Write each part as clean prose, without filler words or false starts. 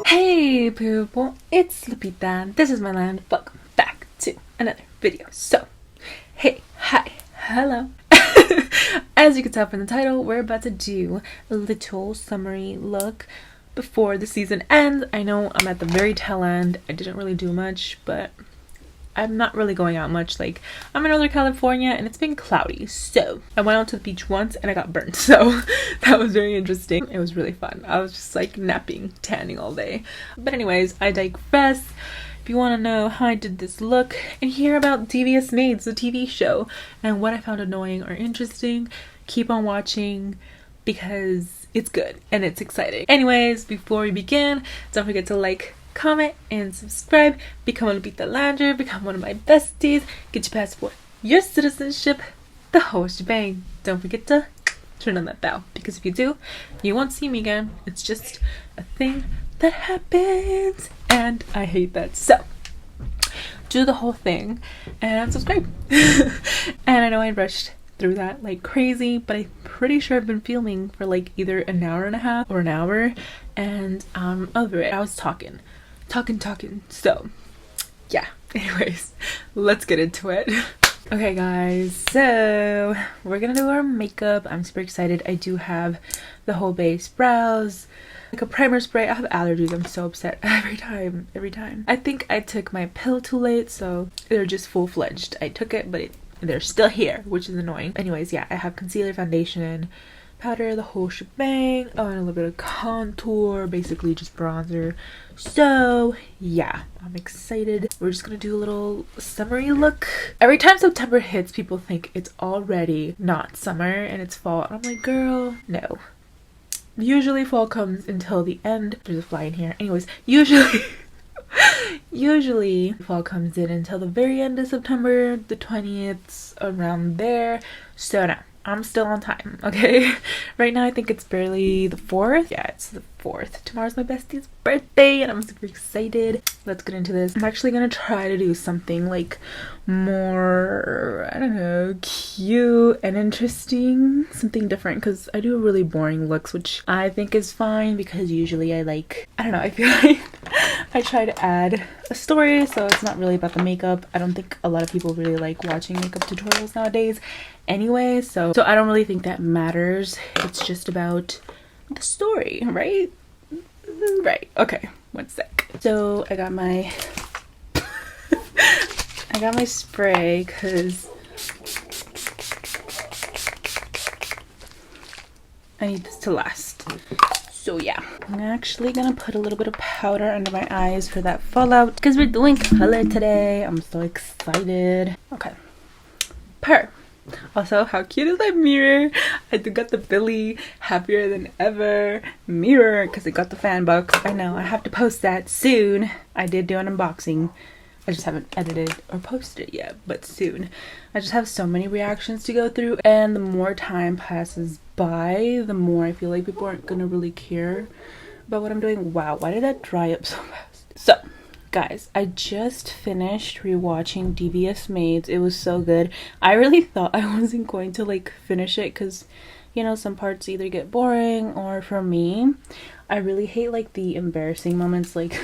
Hey people, it's Lupita. This is my land. Welcome back to another video. So, hey, hi, hello. As you can tell from the title, we're about to do a little summary look before the season ends. I know I'm at the very tail end. I didn't really do much, but I'm not really going out much. Like, I'm in Northern California and it's been cloudy, so I went out to the beach once and I got burnt, so that was very interesting. It was really fun. I was just like napping, tanning all day. But anyways, I digress. If you want to know how I did this look and hear about Devious Maids, the TV show, and what I found annoying or interesting, keep on watching because it's good and it's exciting. Anyways, before we begin, don't forget to like, comment, and subscribe. Become a Lupita Lander, become one of my besties, get your passport, your citizenship, the whole shebang. Don't forget to turn on that bell, because if you do, you won't see me again. It's just a thing that happens, and I hate that. So, do the whole thing, and subscribe. And I know I rushed through that like crazy, but I'm pretty sure I've been filming for like either an hour and a half or an hour, and I'm over it. I was talking. So yeah, anyways, let's get into it. Okay guys, so we're gonna do our makeup. I'm super excited. I do have the whole base brows, like a primer spray. I have allergies. I'm so upset every time. I think I took my pill too late, so they're just full-fledged. I took it, but they're still here, which is annoying. Anyways, yeah, I have concealer, foundation, powder, the whole shebang. Oh, and a little bit of contour, basically just bronzer. So yeah, I'm excited. We're just gonna do a little summery look. Every time September hits, people think it's already not summer and it's fall, and I'm like, girl, no. Usually fall comes until the end. There's a fly in here. Anyways, usually fall comes in until the very end of September, the 20th, around there. So no, I'm still on time, okay? Right now I think it's barely the 4th. Yeah, it's the 4th. Tomorrow's my bestie's birthday and I'm super excited. Let's get into this. I'm actually gonna try to do something like more, I don't know, cute and interesting, something different, because I do really boring looks, which I think is fine because usually I don't know, I feel like I try to add a story, so it's not really about the makeup. I don't think a lot of people really like watching makeup tutorials nowadays anyway, so I don't really think that matters. It's just about the story, right? Right. Okay, one sec. So I got my spray because I need this to last. So yeah, I'm actually gonna put a little bit of powder under my eyes for that fallout because we're doing color today. I'm so excited. Okay. Also, how cute is that mirror? I do got the Billy happier than ever mirror because it got the fan box. I know, I have to post that soon. I did do an unboxing. I just haven't edited or posted it yet, but soon. I just have so many reactions to go through, and the more time passes by, the more I feel like people aren't gonna really care about what I'm doing. Wow, why did that dry up so fast? So guys, I just finished rewatching Devious Maids. It was so good. I really thought I wasn't going to like finish it because, you know, some parts either get boring, or for me, I really hate like the embarrassing moments. Like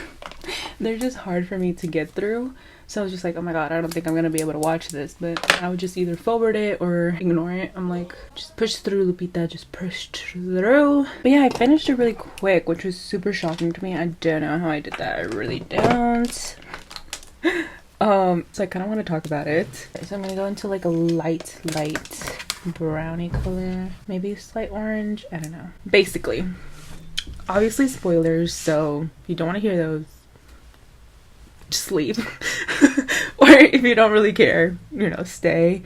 they're just hard for me to get through. So I was just like, oh my god, I don't think I'm gonna be able to watch this. But I would just either forward it or ignore it. I'm like, just push through, Lupita, just push through. But yeah, I finished it really quick, which was super shocking to me. I don't know how I did that. I really don't. So I kind of want to talk about it. Okay, so I'm gonna go into like a light brownie color, maybe a slight orange, I don't know. Basically, obviously spoilers, so if you don't want to hear those, just leave. Or if you don't really care, you know, stay.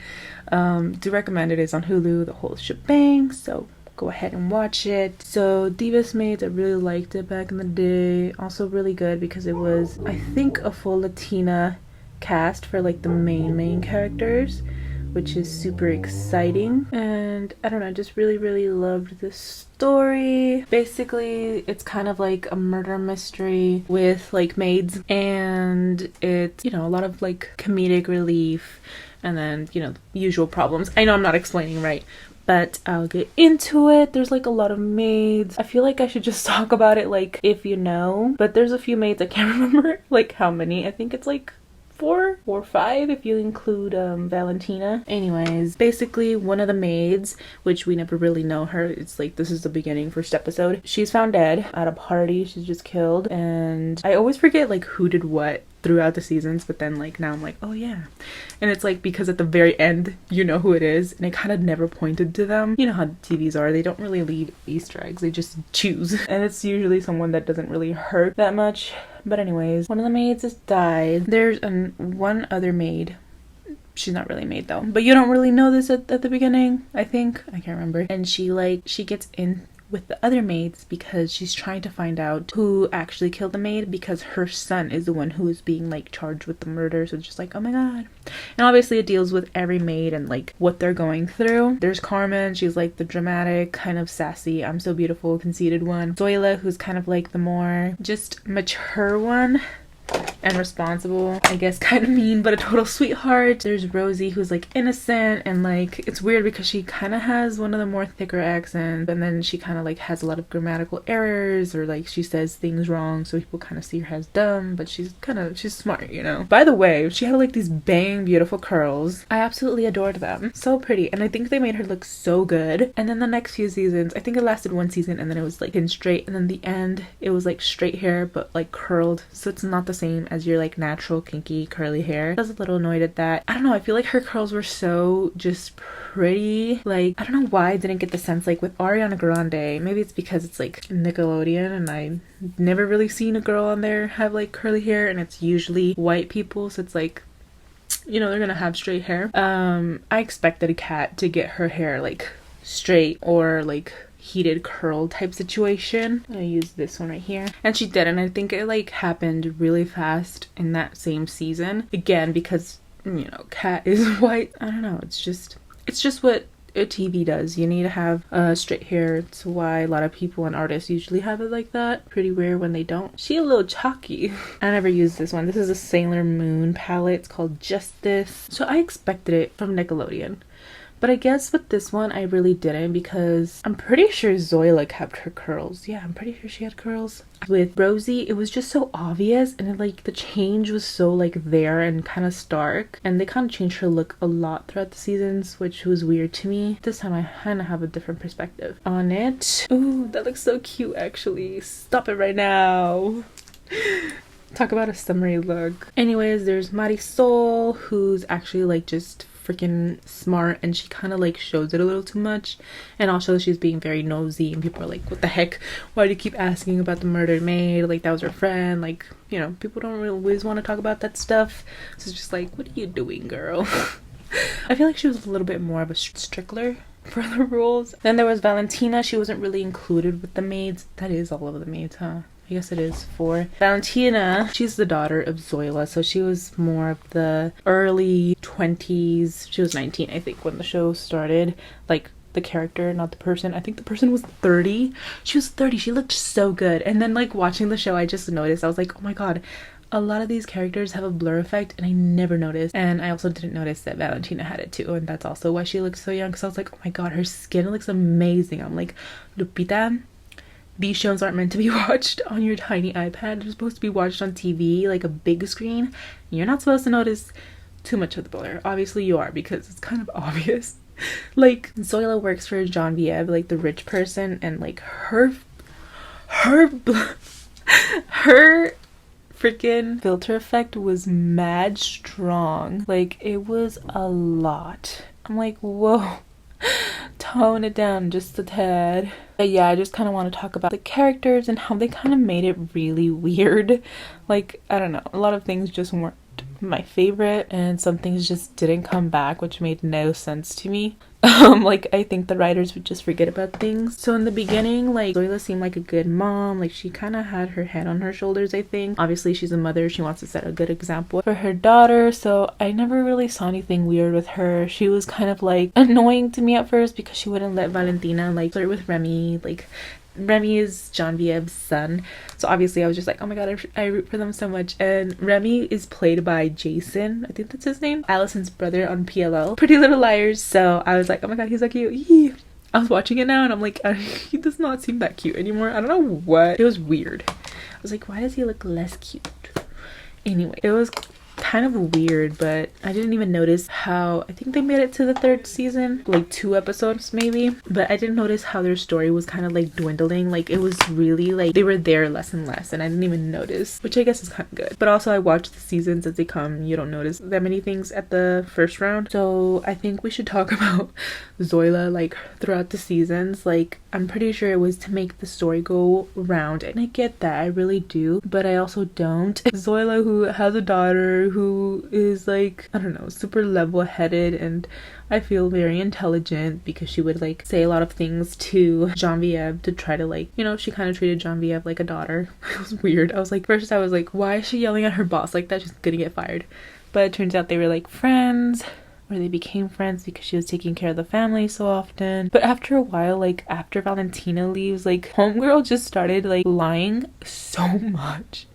Do recommend it. Is on Hulu, the whole shebang, so go ahead and watch it. So Devious Maids, I really liked it back in the day. Also really good because it was, I think, a full Latina cast for like the main characters, which is super exciting. And I don't know, just really loved this story. Basically, it's kind of like a murder mystery with like maids, and it's, you know, a lot of like comedic relief, and then, you know, usual problems. I know I'm not explaining right, but I'll get into it. There's like a lot of maids. I feel like I should just talk about it like if you know, but there's a few maids. I can't remember like how many. I think it's like 4 or 5 if you include Valentina. Anyways, basically one of the maids, which we never really know her, it's like this is the beginning, first episode, she's found dead at a party. She's just killed, and I always forget like who did what throughout the seasons, but then like now I'm like, oh yeah. And it's like because at the very end you know who it is, and it kind of never pointed to them. You know how TVs are, they don't really leave Easter eggs, they just choose, and it's usually someone that doesn't really hurt that much. But anyways, one of the maids has died. There's one other maid. She's not really a maid though, but you don't really know this at the beginning, I think. I can't remember. And she gets in with the other maids because she's trying to find out who actually killed the maid, because her son is the one who is being like charged with the murder. So it's just like, oh my god. And obviously it deals with every maid and like what they're going through. There's Carmen, she's like the dramatic, kind of sassy, I'm so beautiful, conceited one. Zoila, who's kind of like the more just mature one and responsible, I guess, kind of mean but a total sweetheart. There's Rosie, who's like innocent, and like it's weird because she kind of has one of the more thicker accents, and then she kind of like has a lot of grammatical errors, or like she says things wrong, so people kind of see her as dumb, but she's smart, you know. By the way, she had like these bang beautiful curls. I absolutely adored them, so pretty, and I think they made her look so good. And then the next few seasons, I think it lasted 1 season, and then it was like pin straight, and then the end it was like straight hair but like curled, so it's not the same as your like natural kinky curly hair. I was a little annoyed at that. I don't know, I feel like her curls were so just pretty. Like I don't know why I didn't get the sense like with Ariana Grande. Maybe it's because it's like Nickelodeon and I never really seen a girl on there have like curly hair, and it's usually white people, so it's like, you know, they're gonna have straight hair. I expected a cat to get her hair like straight or like heated curl type situation. I use this one right here, and she did, and I think it like happened really fast in that same season, again because, you know, Cat is white. I don't know, it's just what a TV does. You need to have straight hair. It's why a lot of people and artists usually have it like that. Pretty rare when they don't. She a little chalky. I never used this one. This is a Sailor Moon palette. It's called Justice, so I expected it from Nickelodeon. But I guess with this one, I really didn't, because I'm pretty sure Zoila kept her curls. Yeah, I'm pretty sure she had curls. With Rosie, it was just so obvious, and it, like the change was so like there and kind of stark. And they kind of changed her look a lot throughout the seasons, which was weird to me. This time I kind of have a different perspective on it. Ooh, that looks so cute actually. Stop it right now. Talk about a summery look. Anyways, there's Marisol, who's actually like just freaking smart, and she kind of like shows it a little too much, and also she's being very nosy, and people are like, what the heck, why do you keep asking about the murdered maid, like that was her friend, like, you know, people don't really always want to talk about that stuff, so it's just like, what are you doing, girl? I feel like she was a little bit more of a stickler for the rules. Then there was Valentina. She wasn't really included with the maids. That is all of the maids, huh? I guess it is 4. Valentina, she's the daughter of Zoila, so she was more of the early 20s. She was 19, I think, when the show started. Like, the character, not the person. I think the person was 30. She was 30. She looked so good. And then, like, watching the show, I just noticed. I was like, oh my god, a lot of these characters have a blur effect, and I never noticed. And I also didn't notice that Valentina had it too, and that's also why she looked so young, because I was like, oh my god, her skin looks amazing. I'm like, Lupita, these shows aren't meant to be watched on your tiny iPad. They're supposed to be watched on TV, like a big screen. You're not supposed to notice too much of the blur. Obviously you are, because it's kind of obvious. Like, Zoila works for Genevieve, like the rich person, and like her freaking filter effect was mad strong. Like, it was a lot. I'm like, whoa, tone it down just a tad. But yeah, I just kind of want to talk about the characters and how they kind of made it really weird. Like, I don't know, a lot of things just weren't my favorite, and some things just didn't come back, which made no sense to me. Like, I think the writers would just forget about things. So in the beginning, like, Zoila seemed like a good mom. Like, she kind of had her head on her shoulders, I think. Obviously, she's a mother. She wants to set a good example for her daughter. So I never really saw anything weird with her. She was kind of, like, annoying to me at first because she wouldn't let Valentina, like, flirt with Remy. Like, Remy is Genevieve's son, so obviously I was just like, oh my god, I root for them so much. And Remy is played by Jason, I think that's his name, Allison's brother on PLL, Pretty Little Liars. So I was like, oh my god, he's so cute. I was watching it now and I'm like, he does not seem that cute anymore. I don't know what. It was weird. I was like, why does he look less cute? Anyway, it was kind of weird, but I didn't even notice how, I think they made it to the 3rd season, like 2 episodes maybe, but I didn't notice how their story was kind of like dwindling. Like it was really like they were there less and less, and I didn't even notice, which I guess is kind of good. But also I watch the seasons as they come. You don't notice that many things at the first round. So I think we should talk about Zoila like throughout the seasons. Like I'm pretty sure it was to make the story go round, and I get that, I really do, but I also don't. Zoila, who has a daughter who is like, I don't know, super level-headed, and I feel very intelligent, because she would like say a lot of things to Genevieve to try to like, you know, she kind of treated Genevieve like a daughter. It was weird. I was like, first I was like, why is she yelling at her boss like that? She's gonna get fired. But it turns out they were like friends, or they became friends because she was taking care of the family so often. But after a while, like after Valentina leaves, like homegirl just started like lying so much.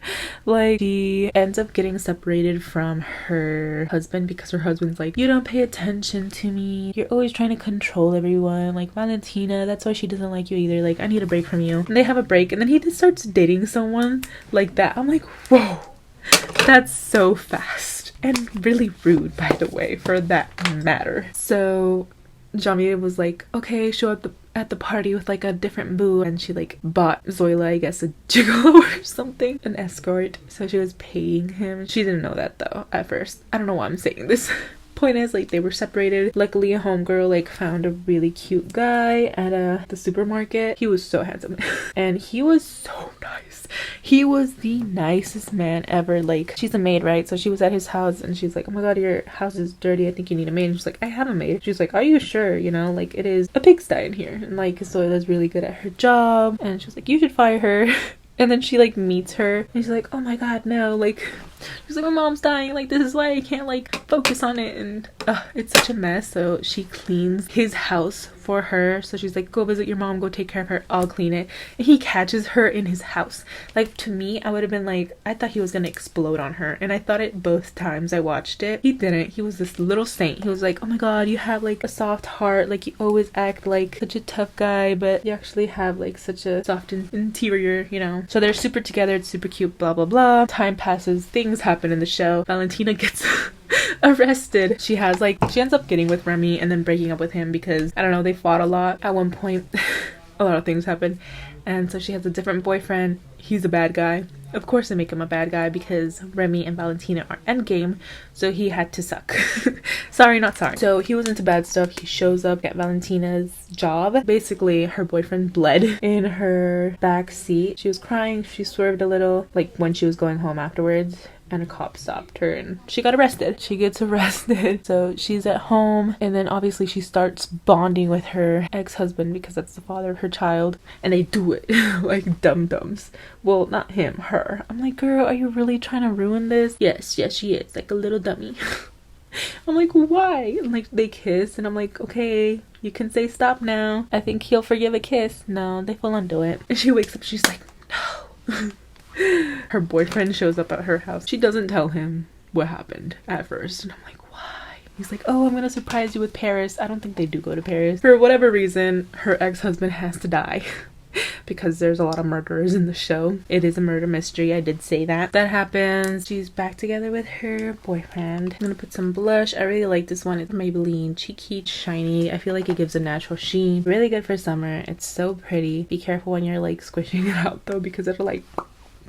Like she ends up getting separated from her husband because her husband's like, you don't pay attention to me, you're always trying to control everyone. Like Valentina, that's why she doesn't like you either. Like I need a break from you. And they have a break, and then he just starts dating someone like that. I'm like, whoa, that's so fast. And really rude, by the way, for that matter. So Genevieve was like, okay, show up at the party with like a different boo, and she like bought Zoila, I guess, a gigolo or something, an escort. So she was paying him. She didn't know that though at first. I don't know why I'm saying this. Point is, like, they were separated. Luckily a homegirl like found a really cute guy at the supermarket. He was so handsome and he was so nice. He was the nicest man ever. Like, she's a maid, right? So she was at his house and she's like, oh my god, your house is dirty, I think you need a maid. And she's like, I have a maid. She's like, are you sure? You know, like, it is a pigsty in here. And like, Zoila's really good at her job, and she was like, you should fire her. And then she like meets her and she's like, oh my god, no, like, she's like, my mom's dying, like, this is why I can't like focus on it. And it's such a mess. So she cleans his house for her. So she's like, go visit your mom, go take care of her, I'll clean it. And he catches her in his house. Like, to me, I would have been like, I thought he was gonna explode on her, and I thought it both times I watched it. He didn't. He was this little saint. He was like, oh my god, you have like a soft heart, like you always act like such a tough guy, but you actually have like such a soft interior, you know. So they're super together, it's super cute, blah blah blah. Time passes, things happen in the show. Valentina gets arrested. She ends up getting with Remy and then breaking up with him because, I don't know, they fought a lot at one point. A lot of things happened, and so she has a different boyfriend. He's a bad guy. Of course they make him a bad guy because Remy and Valentina are endgame, so he had to suck. Sorry, not sorry. So he was into bad stuff. He shows up at Valentina's job. Basically, her boyfriend bled in her back seat. She was crying. She swerved a little, like when she was going home afterwards, and a cop stopped her and she got arrested. She gets arrested. So she's at home, and then obviously she starts bonding with her ex-husband because that's the father of her child, and they do it like dum-dums. Well, not him, her. I'm like, girl, are you really trying to ruin this? Yes, she is, like a little dummy. I'm like, why? And like, they kiss, and I'm like, okay, you can say stop now. I think he'll forgive a kiss. No, they full on do it. And she wakes up, she's like, no. Her boyfriend shows up at her house. She doesn't tell him what happened at first, and I'm like, why? He's like, oh, I'm gonna surprise you with Paris. I don't think they do go to Paris. For whatever reason, her ex-husband has to die. Because there's a lot of murderers in the show. It is a murder mystery, I did say that. That happens. She's back together with her boyfriend. I'm gonna put some blush. I really like this one. It's Maybelline Cheeky Shiny. I feel like it gives a natural sheen. Really good for summer. It's so pretty. Be careful when you're like squishing it out though, because it'll like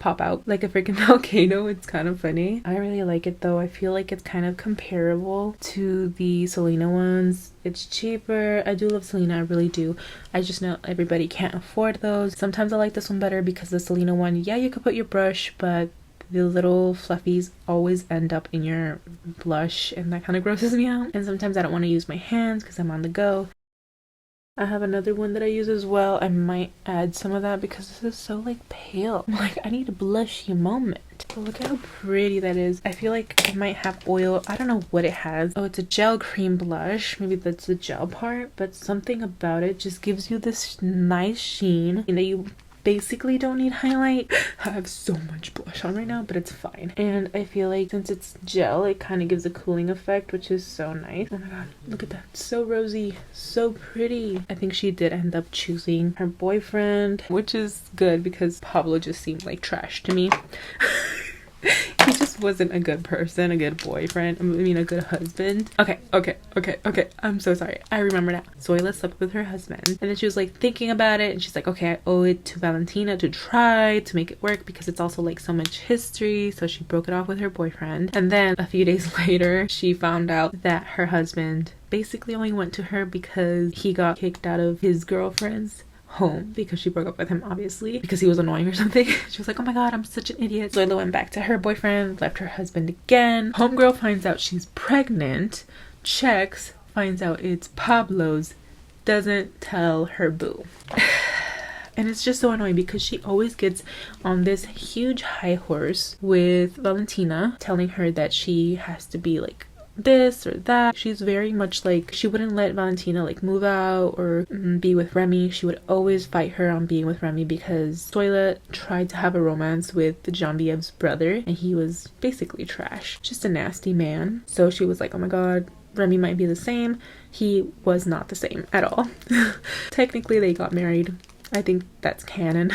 pop out like a freaking volcano. It's kind of funny. I really like it though. I feel like it's kind of comparable to the Selena ones. It's cheaper. I do love Selena, I really do. I just know everybody can't afford those. Sometimes I like this one better because the Selena one, yeah, you could put your brush, but the little fluffies always end up in your blush, and that kind of grosses me out. And sometimes I don't want to use my hands because I'm on the go. I have another one that I use as well. I might add some of that because this is so like pale. I'm like, I need a blushy moment. But look at how pretty that is. I feel like it might have oil. I don't know what it has. Oh, it's a gel cream blush. Maybe that's the gel part, but something about it just gives you this nice sheen that you basically don't need highlight. I have so much blush on right now, but it's fine. And I feel like since it's gel, it kind of gives a cooling effect, which is so nice. Oh my god, look at that. So rosy, so pretty. I think she did end up choosing her boyfriend, which is good because Pablo just seemed like trash to me. He just wasn't a good person, a good boyfriend. I mean, a good husband. Okay. I'm so sorry. I remember now. Zoila slept with her husband, and then she was like thinking about it, and she's like, okay, I owe it to Valentina to try to make it work because it's also like so much history. So she broke it off with her boyfriend, and then a few days later, she found out that her husband basically only went to her because he got kicked out of his girlfriend's home because she broke up with him, obviously because he was annoying or something. She was like, oh my god, I'm such an idiot. Zoila went back to her boyfriend, left her husband again. Homegirl finds out she's pregnant, checks, finds out it's Pablo's, doesn't tell her boo. And it's just so annoying because she always gets on this huge high horse with Valentina, telling her that she has to be like this or that. She's very much like, she wouldn't let Valentina like move out or be with Remy. She would always fight her on being with Remy because Zoila tried to have a romance with Jambiev's brother and he was basically trash, just a nasty man. So she was like, oh my god, Remy might be the same. He was not the same at all. Technically they got married. I think that's canon.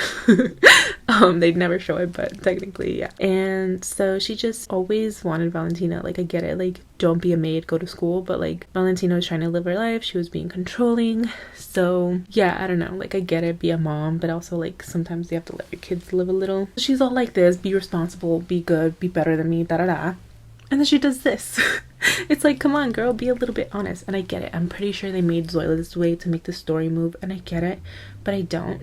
They'd never show it, but technically, yeah. And so she just always wanted Valentina. Like, I get it. Like, don't be a maid, go to school. But, like, Valentina was trying to live her life. She was being controlling. So, yeah, I don't know. Like, I get it. Be a mom. But also, like, sometimes you have to let your kids live a little. She's all like this. Be responsible. Be good. Be better than me. Da-da-da. And then she does this. It's like, come on, girl, be a little bit honest. And I get it. I'm pretty sure they made Zoila this way to make the story move, and I get it, but I don't.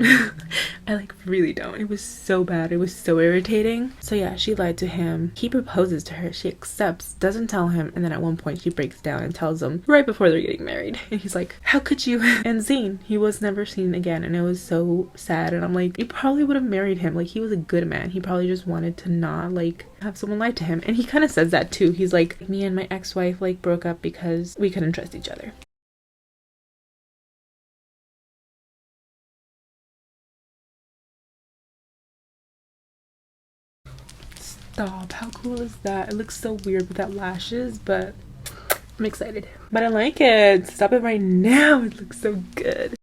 I like really don't. It was so bad. It was so irritating. So yeah, she lied to him. He proposes to her. She accepts, doesn't tell him, and then at one point she breaks down and tells him right before they're getting married. And he's like, how could you? And Zane, he was never seen again, and it was so sad. And I'm like, you probably would have married him. Like, he was a good man. He probably just wanted to not like have someone lie to him. And he kind of says that too. He's like, me and my ex-wife like broke up because we couldn't trust each other. Stop, how cool is that? It looks so weird without lashes, but I'm excited. But I like it. Stop it right now. It looks so good.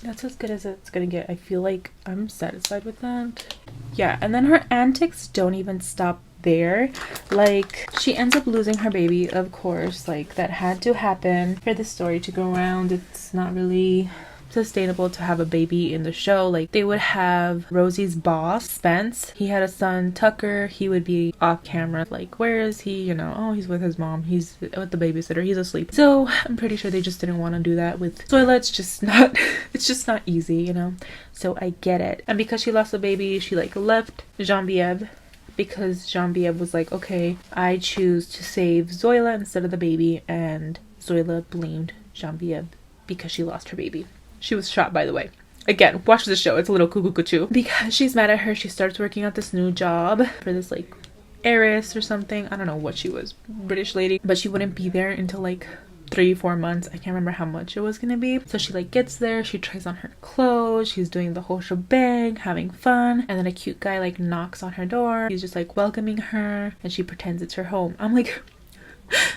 That's as good as it's gonna get. I feel like I'm satisfied with that. Yeah, and then her antics don't even stop there. Like, she ends up losing her baby, of course. Like, that had to happen for the story to go around. It's not really sustainable to have a baby in the show. Like, they would have Rosie's boss, Spence. He had a son, Tucker. He would be off camera. Like, where is he? You know, oh, he's with his mom. He's with the babysitter. He's asleep. So I'm pretty sure they just didn't want to do that with Zoila. It's just not, it's just not easy, you know? So I get it. And because she lost the baby, she like left Genevieve because Genevieve was like, okay, I choose to save Zoila instead of the baby. And Zoila blamed Genevieve because she lost her baby. She was shot, by the way. Again, watch the show. It's a little cuckoo. Because she's mad at her, she starts working at this new job for this, like, heiress or something. I don't know what she was. British lady. But she wouldn't be there until, like, 3-4 months. I can't remember how much it was gonna be. So she, like, gets there. She tries on her clothes. She's doing the whole shebang, having fun. And then a cute guy, like, knocks on her door. He's just, like, welcoming her. And she pretends it's her home. I'm like,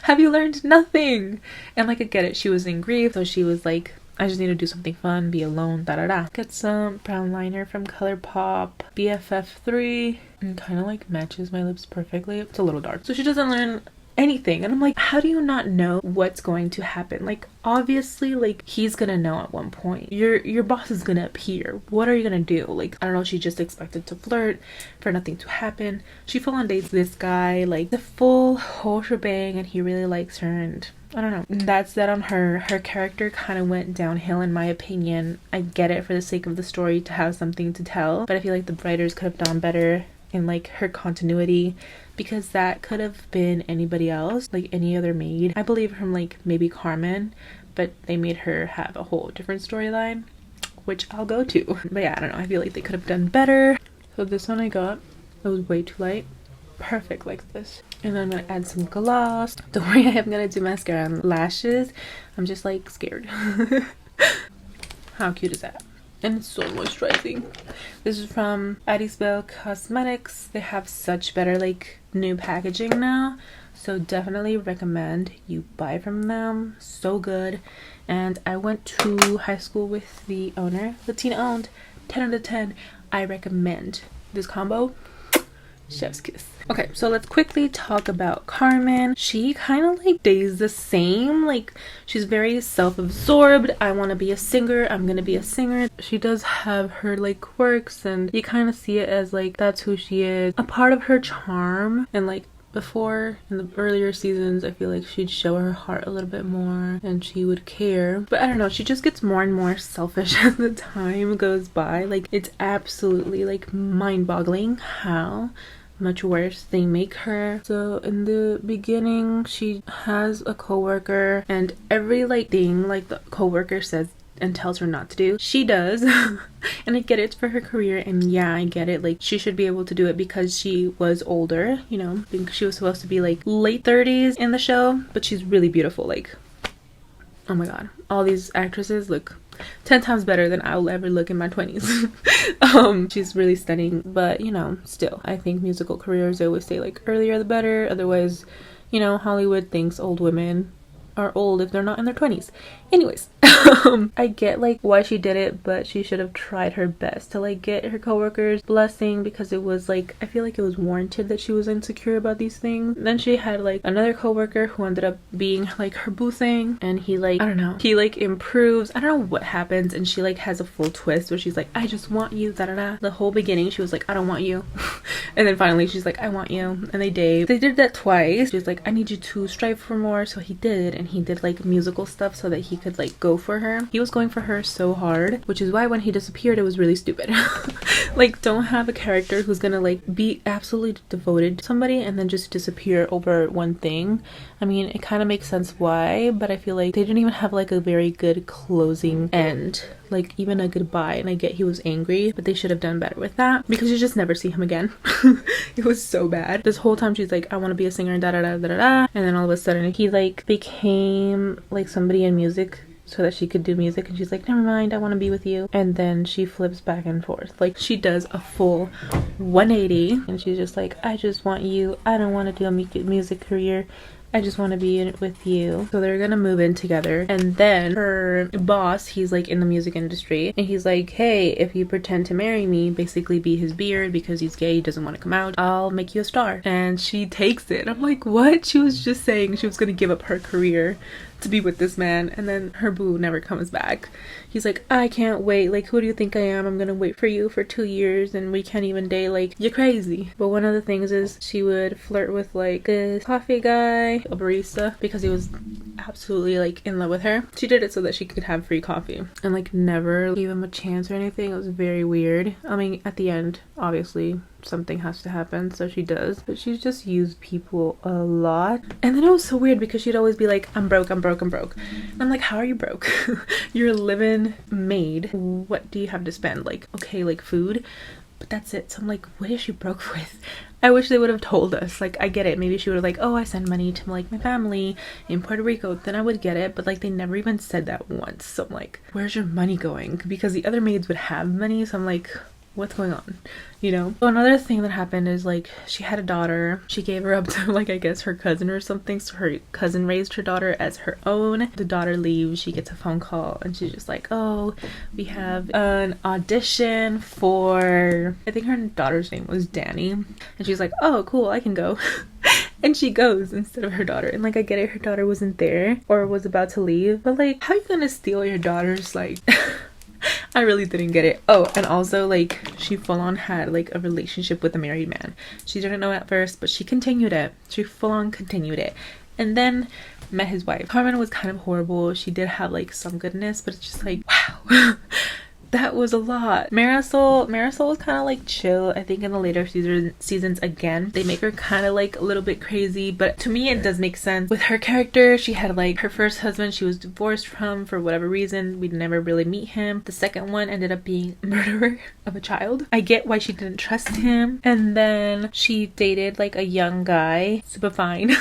have you learned nothing? And, like, I get it. She was in grief. So she was, like, I just need to do something fun, be alone, da-da-da. Get some brown liner from ColourPop, BFF3, and kind of like matches my lips perfectly. It's a little dark. So she doesn't learn anything. And I'm like, how do you not know what's going to happen? Like, obviously, like, he's gonna know at one point. Your boss is gonna appear. What are you gonna do? Like, I don't know, she just expected to flirt for nothing to happen. She full on dates this guy, like, the full whole shebang, and he really likes her, and I don't know. That's that on her. Her character kind of went downhill in my opinion. I get it for the sake of the story to have something to tell, but I feel like the writers could have done better in like her continuity, because that could have been anybody else, like any other maid. I believe from like maybe Carmen, but they made her have a whole different storyline, which I'll go to. But yeah, I don't know. I feel like they could have done better. So this one I got, it was way too light. perfect like this. And then I'm gonna add some gloss. Don't worry, I am gonna do mascara and lashes. I'm just like scared. How cute is that? And it's so moisturizing. This is from Addie's Bell Cosmetics. They have such better like new packaging now, so definitely recommend you buy from them. So good. And I went to high school with the owner, Latina owned. 10 out of 10. I recommend this combo. Chef's kiss. Okay, so let's quickly talk about Carmen. She kind of like stays the same. Like, she's very self-absorbed. I want to be a singer. I'm gonna be a singer. She does have her like quirks, and you kind of see it as like that's who she is. A part of her charm, and like before in the earlier seasons, I feel like she'd show her heart a little bit more and she would care. But I don't know, she just gets more and more selfish as the time goes by. Like, it's absolutely like mind-boggling how much worse they make her. So in the beginning, she has a coworker, and every like thing like the coworker says and tells her not to do, she does. And I get it, it's for her career, and yeah, I get it, like she should be able to do it because she was older, you know. I think she was supposed to be like late 30s in the show, but she's really beautiful. Like, oh my god, all these actresses look 10 times better than I'll ever look in my 20s. She's really stunning, but you know, still, I think musical careers, they always say like earlier the better. Otherwise, you know, Hollywood thinks old women are old if they're not in their 20s. Anyways, I get like why she did it, but she should have tried her best to like get her coworkers' blessing, because it was like, I feel like it was warranted that she was insecure about these things. Then she had like another coworker who ended up being like her boo thing, and he like, I don't know, he like improves. I don't know what happens, and she like has a full twist where she's like, I just want you, da da da. The whole beginning she was like, I don't want you. And then finally she's like, I want you, and they date. They did that twice. She was like, I need you to strive for more. So he did, and he did like musical stuff so that he could like go for her. He was going for her so hard, which is why when he disappeared, it was really stupid. Like, don't have a character who's gonna like be absolutely devoted to somebody and then just disappear over one thing. I mean, it kind of makes sense why, but I feel like they didn't even have like a very good closing end, like even a goodbye. And I get he was angry, but they should have done better with that, because you just never see him again. It was so bad. This whole time she's like, I want to be a singer, da da da da da da, and then all of a sudden he like became like somebody in music so that she could do music, and she's like, never mind, I want to be with you. And then she flips back and forth. Like, she does a full 180, and she's just like, I just want you, I don't want to do a music career, I just want to be in it with you. So they're gonna move in together, and then her boss, he's like in the music industry, and he's like, hey, if you pretend to marry me, basically be his beard, because he's gay, he doesn't want to come out, I'll make you a star. And she takes it. I'm like, what? She was just saying she was gonna give up her career to be with this man, and then her boo never comes back. He's like, I can't wait, like, who do you think I am? I'm gonna wait for you for 2 years and we can't even date, like, you're crazy. But one of the things is she would flirt with like this coffee guy, a barista, because he was absolutely like in love with her. She did it so that she could have free coffee, and like never gave him a chance or anything. It was very weird. I mean, at the end, obviously something has to happen, so she does, but she's just used people a lot. And then it was so weird because she'd always be like, I'm broke, I'm broke, I'm broke. And I'm like, how are you broke? You're a living maid. What do you have to spend? Like, okay, like food, but that's it. So I'm like, what is she broke with? I wish they would have told us. Like, I get it, maybe she would have like, oh, I send money to like my family in Puerto Rico, then I would get it. But like, they never even said that once. So I'm like, where's your money going? Because the other maids would have money, so I'm like, what's going on, you know? So another thing that happened is like, she had a daughter, she gave her up to like, I guess her cousin or something, so her cousin raised her daughter as her own. The daughter leaves, she gets a phone call, and she's just like, oh, we have an audition for, I think her daughter's name was Danny, and she's like, oh cool, I can go. And she goes instead of her daughter. And like, I get it, her daughter wasn't there or was about to leave, but like, how are you gonna steal your daughter's like I really didn't get it. Oh, and also like, she full on had like a relationship with a married man. She didn't know at first, but she continued it. She full on continued it, and then met his wife. Carmen was kind of horrible. She did have like some goodness, but it's just like, wow. that was a lot. Marisol was kind of like chill. I think in the later seasons again, they make her kind of like a little bit crazy, but to me it does make sense. With her character, she had like her first husband she was divorced from for whatever reason. We'd never really meet him. The second one ended up being a murderer of a child. I get why she didn't trust him. And then she dated like a young guy, super fine.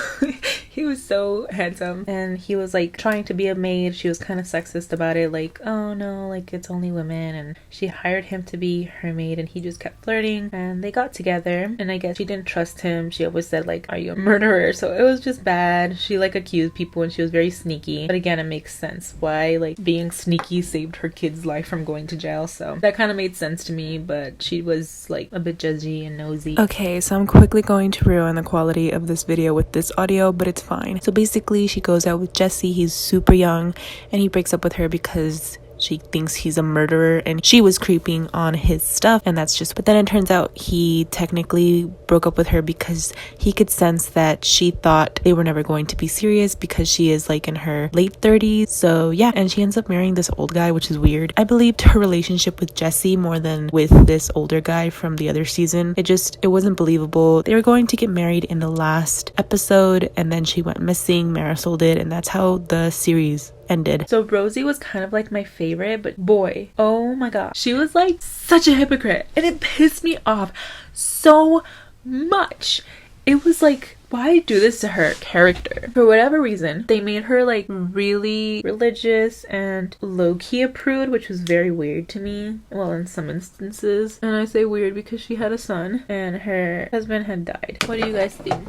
He was so handsome, and he was like trying to be a maid. She was kind of sexist about it, like, oh no, like it's only women, and she hired him to be her maid, and he just kept flirting, and they got together. And I guess she didn't trust him. She always said like, are you a murderer? So it was just bad. She like accused people, and she was very sneaky, but again, it makes sense why like being sneaky saved her kid's life from going to jail, so that kind of made sense to me. But she was like a bit judgy and nosy. Okay, so I'm quickly going to ruin the quality of this video with this audio, but it's fine. So basically she goes out with Jesse. He's super young, and he breaks up with her because she thinks he's a murderer and she was creeping on his stuff, and that's just, but then it turns out he technically broke up with her because he could sense that she thought they were never going to be serious because she is like in her late 30s. So yeah, and she ends up marrying this old guy, which is weird. I believed her relationship with Jesse more than with this older guy from the other season. It wasn't believable. They were going to get married in the last episode, and then she went missing. Marisol did, and that's how the series ended. So Rosie was kind of like my favorite, but boy, oh my god, she was like such a hypocrite, and it pissed me off so much. It was like, why do this to her character? For whatever reason, they made her like really religious and low-key a prude, which was very weird to me. Well, in some instances. And I say weird because she had a son and her husband had died. What do you guys think?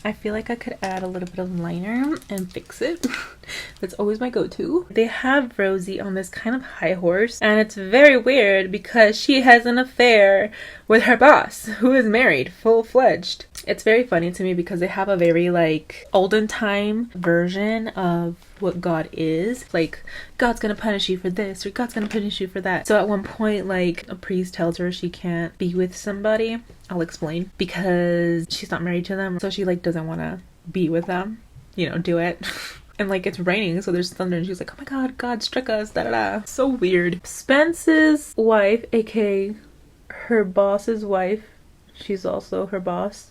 I feel like I could add a little bit of liner and fix it. That's always my go-to. They have Rosie on this kind of high horse, and it's very weird because she has an affair with her boss, who is married, full-fledged. It's very funny to me because they have a very like olden time version of what God is. Like, God's gonna punish you for this, or God's gonna punish you for that. So at one point, like, a priest tells her she can't be with somebody. I'll explain. Because she's not married to them, so she like doesn't want to be with them, you know, do it. And like it's raining, so there's thunder, and she's like, oh my god, God struck us, da da da. So weird. Spence's wife, aka her boss's wife, she's also her boss,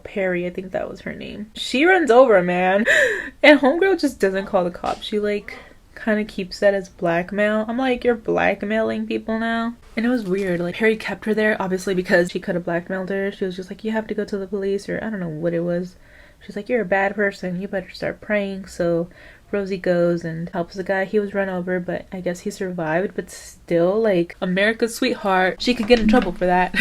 Perry, I think that was her name. She runs over a man, and homegirl just doesn't call the cops. She like kind of keeps that as blackmail. I'm like, you're blackmailing people now? And it was weird. Like, Perry kept her there obviously because she could have blackmailed her. She was just like, you have to go to the police, or I don't know what it was. She's like, you're a bad person, you better start praying. So Rosie goes and helps the guy. He was run over, but I guess he survived. But still, like, America's sweetheart, she could get in trouble for that.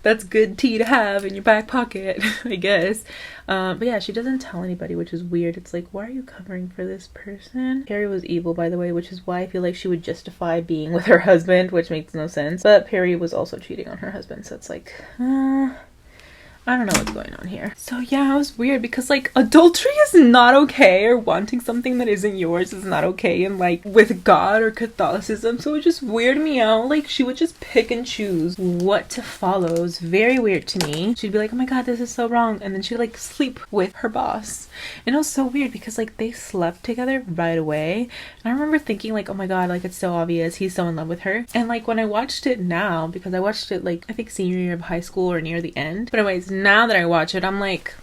That's good tea to have in your back pocket, I guess. But yeah, she doesn't tell anybody, which is weird. It's like, why are you covering for this person? Perry was evil, by the way, which is why I feel like she would justify being with her husband, which makes no sense. But Perry was also cheating on her husband, so it's like, I don't know what's going on here. So yeah, it was weird because like adultery is not okay, or wanting something that isn't yours is not okay, and like with God or Catholicism. So it just weirded me out. Like, she would just pick and choose what to follow. It was very weird to me. She'd be like, oh my god, this is so wrong, and then she'd like sleep with her boss. And it was so weird because like they slept together right away. And I remember thinking like, oh my god, like it's so obvious he's so in love with her. And like when I watched it now, because I watched it like I think senior year of high school or near the end, but anyways, now that I watch it, I'm like,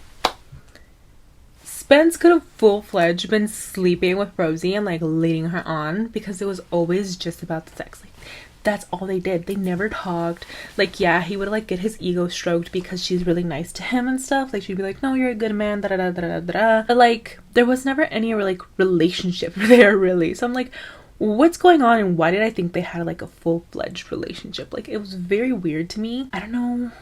Spence could have full-fledged been sleeping with Rosie and like leading her on, because it was always just about the sex. Like, that's all they did. They never talked. Like, yeah, he would like get his ego stroked because she's really nice to him and stuff. Like, she'd be like, no, you're a good man, da da da da da da. But like, there was never any like relationship there really. So I'm like, what's going on, and why did I think they had like a full-fledged relationship? Like, it was very weird to me. I don't know.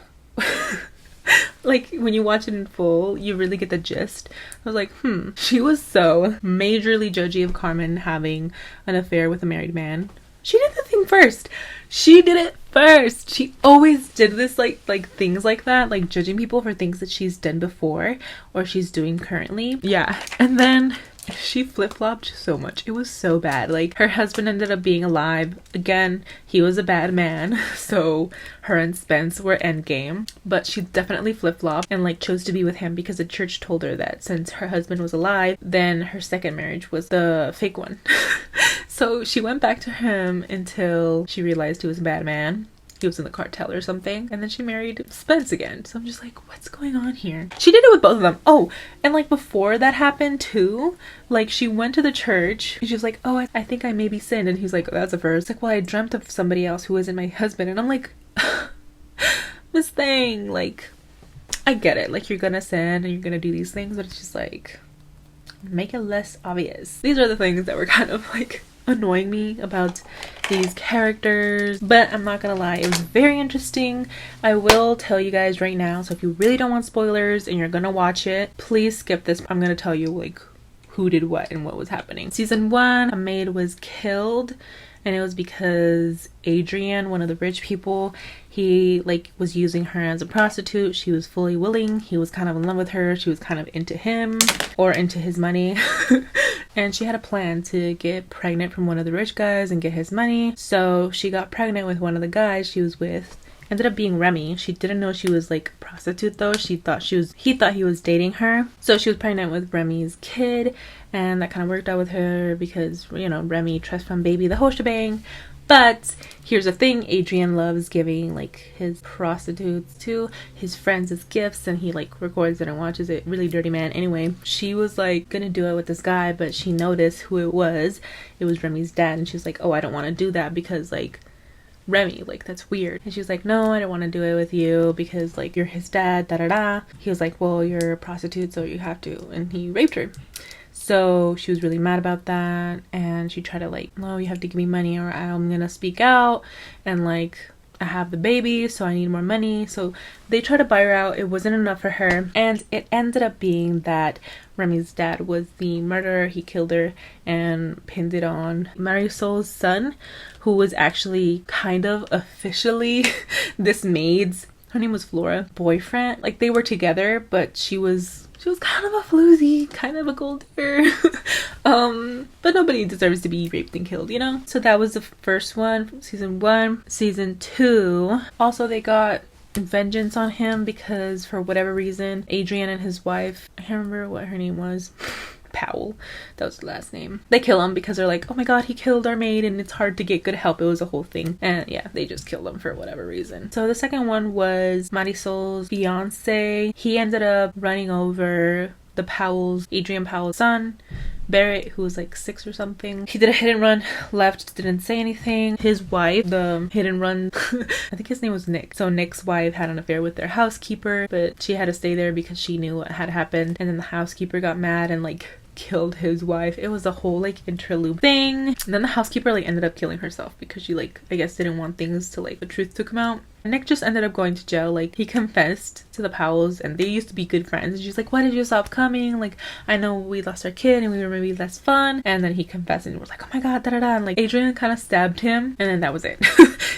Like, when you watch it in full, you really get the gist. I was like, she was so majorly judgy of Carmen having an affair with a married man. She did the thing first. She did it first. She always did this, like things like that, like judging people for things that she's done before or she's doing currently. Yeah. And then she flip-flopped so much. It was so bad. Like, her husband ended up being alive. Again, he was a bad man, so her and Spence were endgame. But she definitely flip-flopped and like chose to be with him because the church told her that since her husband was alive, then her second marriage was the fake one. So she went back to him until she realized he was a bad man. He was in the cartel or something, and then she married Spence again. So I'm just like, what's going on here? She did it with both of them. Oh, and like before that happened too, like she went to the church and she was like, oh, I think I maybe sinned. And he's like, oh, that's a verse. Like, well, I dreamt of somebody else who isn't my husband. And I'm like, Miss Thing, like, I get it, like you're gonna sin and you're gonna do these things, but it's just like, make it less obvious. These are the things that were kind of like annoying me about these characters, but I'm not gonna lie, it was very interesting. I will tell you guys right now, so if you really don't want spoilers and you're gonna watch it, please skip this. I'm gonna tell you like who did what and what was happening. Season 1, a maid was killed, and it was because Adrian, one of the rich people, he like was using her as a prostitute. She was fully willing. He was kind of in love with her. She was kind of into him or into his money. And she had a plan to get pregnant from one of the rich guys and get his money. So she got pregnant with one of the guys she was with. Ended up being Remy. She didn't know she was like a prostitute though. He thought he was dating her. So she was pregnant with Remy's kid, and that kind of worked out with her because, you know, Remy, trust fund baby, the whole shebang. But here's the thing, Adrian loves giving like his prostitutes to his friends as gifts, and he like records it and watches it. Really dirty man. Anyway, she was like gonna do it with this guy, but she noticed who it was. It was Remy's dad, and she was like, oh, I don't want to do that because like Remy, like that's weird. And she was like, no, I don't want to do it with you because like you're his dad, da da da. He was like, well, you're a prostitute, so you have to. And he raped her. So she was really mad about that, and she tried to like, no, you have to give me money or I'm gonna speak out, and like I have the baby, so I need more money. So they tried to buy her out. It wasn't enough for her, and it ended up being that Remy's dad was the murderer. He killed her and pinned it on Marisol's son, who was actually kind of officially this maid's, her name was Flora, boyfriend. Like they were together, but she was kind of a floozy, kind of a gold digger. But nobody deserves to be raped and killed, you know? So that was the first one, season 1. Season 2, also they got vengeance on him because for whatever reason, Adrian and his wife, I can't remember what her name was, Powell, that was the last name. They kill him because they're like, oh my god, he killed our maid and it's hard to get good help. It was a whole thing. And yeah, they just killed him for whatever reason. So the second one was Marisol's fiance. He ended up running over Adrian Powell's son, Barrett, who was like 6 or something. He did a hit and run, left, didn't say anything. His wife, the hit and run, I think his name was Nick. So Nick's wife had an affair with their housekeeper, but she had to stay there because she knew what had happened. And then the housekeeper got mad and like killed his wife. It was a whole like interlude thing. And then the housekeeper like ended up killing herself because she like, I guess, didn't want things to like, the truth to come out. Nick just ended up going to jail. Like he confessed to the Powells and they used to be good friends, and she's like, why did you stop coming? Like, I know we lost our kid and we were maybe less fun. And then he confessed and was like, oh my god, da da da. And like Adrian kind of stabbed him, and then that was it.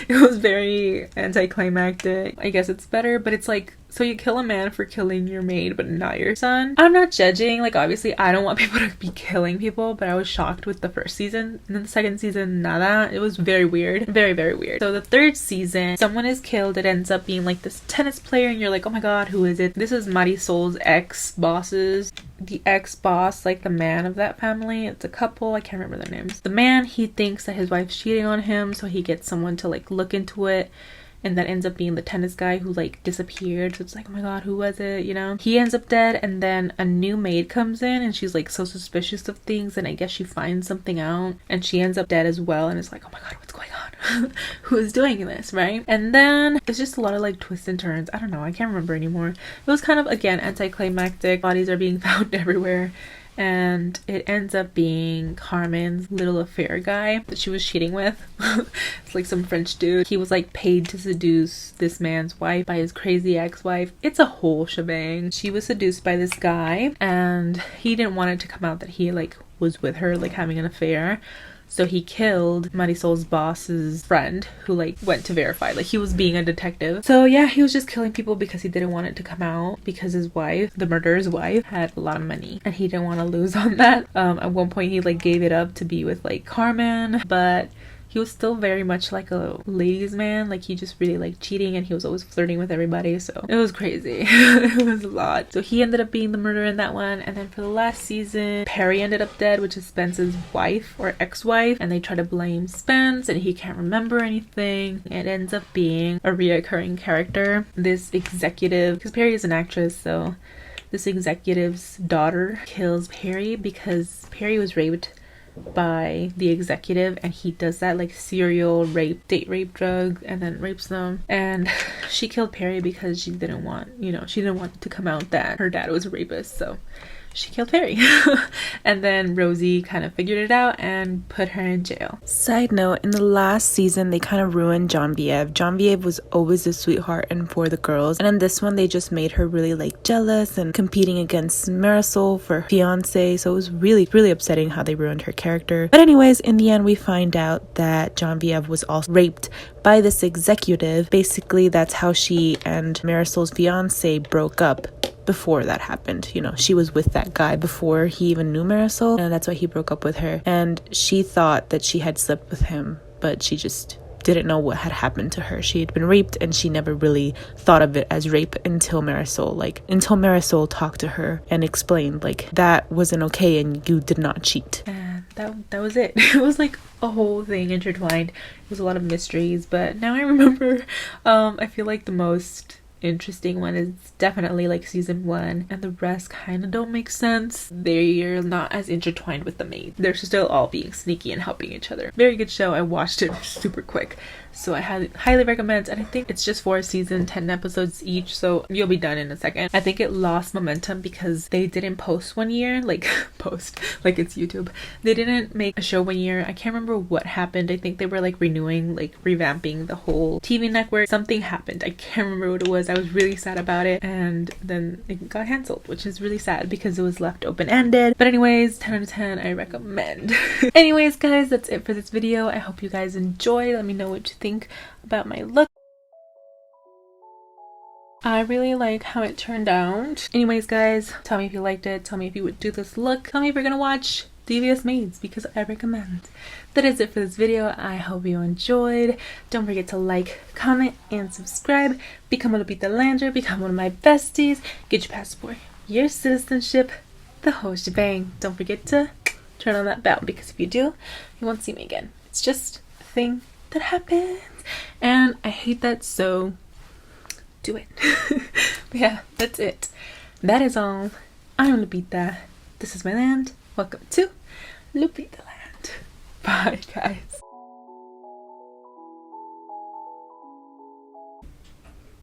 It was very anticlimactic. I guess it's better, but it's like, so you kill a man for killing your maid but not your son. I'm not judging, like obviously I don't want people to be killing people, but I was shocked with the first season, and then the second season, nada. It was very weird, very very weird. So the third season, someone is killed. It ends up being like this tennis player, and you're like, oh my god, who is it? This is Marisol's ex-bosses. The ex-boss, like the man of that family, it's a couple, I can't remember their names. The man, he thinks that his wife's cheating on him, so he gets someone to like look into it, and that ends up being the tennis guy who like disappeared. So it's like, oh my god, who was it, you know? He ends up dead, and then a new maid comes in and she's like so suspicious of things, and I guess she finds something out and she ends up dead as well, and it's like, oh my god, what's going on? Who is doing this, right? And then it's just a lot of like twists and turns. I don't know, I can't remember anymore. It was kind of, again, anticlimactic. Bodies are being found everywhere, and it ends up being Carmen's little affair guy that she was cheating with. It's like some French dude. He was like paid to seduce this man's wife by his crazy ex-wife. It's a whole shebang. She was seduced by this guy, and he didn't want it to come out that he like was with her, like having an affair. So he killed Marisol's boss's friend, who like went to verify, like he was being a detective. So yeah, he was just killing people because he didn't want it to come out, because his wife, the murderer's wife, had a lot of money and he didn't want to lose on that. At one point he like gave it up to be with like Carmen, but he he was still very much like a ladies man. Like he just really liked cheating and he was always flirting with everybody, so it was crazy. It was a lot. So he ended up being the murderer in that one. And then for the last season, Perry ended up dead, which is Spence's wife or ex-wife, and they try to blame Spence and he can't remember anything. It ends up being a reoccurring character, this executive, because Perry is an actress, so this executive's daughter kills Perry because Perry was raped by the executive, and he does that like serial rape, date rape drug, and then rapes them. And she killed Perry because she didn't want, she didn't want to come out that her dad was a rapist, so she killed Perry. And then Rosie kind of figured it out and put her in jail. Side note, in the last season they kind of ruined Genevieve. Genevieve was always a sweetheart and for the girls, and in this one they just made her really like jealous and competing against Marisol for fiance, so it was really upsetting how they ruined her character. But anyways, in the end we find out that Genevieve was also raped by this executive. Basically that's how she and Marisol's fiance broke up. Before that happened, she was with that guy before he even knew Marisol, and that's why he broke up with her. And she thought that she had slept with him, but she just didn't know what had happened to her. She had been raped and she never really thought of it as rape until Marisol talked to her and explained like that wasn't okay and you did not cheat. And that was it. It was like a whole thing intertwined. It was a lot of mysteries, but now I remember. I feel like the most interesting one is definitely like season 1, and the rest kind of don't make sense. They're not as intertwined with the maids. They're still all being sneaky and helping each other. Very good show. I watched it super quick, so I highly recommend. And I think it's just 4 seasons, 10 episodes each, so you'll be done in a second. I think it lost momentum because they didn't post one year, like post like it's YouTube. They didn't make a show one year. I can't remember what happened. I think they were like revamping the whole TV network. Something happened. I can't remember what it was. I was really sad about it, and then it got cancelled, which is really sad because it was left open-ended. But anyways, 10 out of 10, I recommend. Anyways guys, that's it for this video. I hope you guys enjoyed. Let me know what you think about my look. I really like how it turned out. Anyways guys, tell me if you liked it. Tell me if you would do this look. Tell me if you're gonna watch Devious Maids because I recommend. That is it for this video. I hope you enjoyed. Don't forget to like, comment, and subscribe. Become a Lupita Lander. Become one of my besties. Get your passport, your citizenship, the whole shebang. Don't forget to turn on that bell because if you do, you won't see me again. It's just a thing that happens, and I hate that, so do it. But yeah, that's it. That is all. I'm Lupita. This is my land. Welcome to Lupita Land. Bye, guys.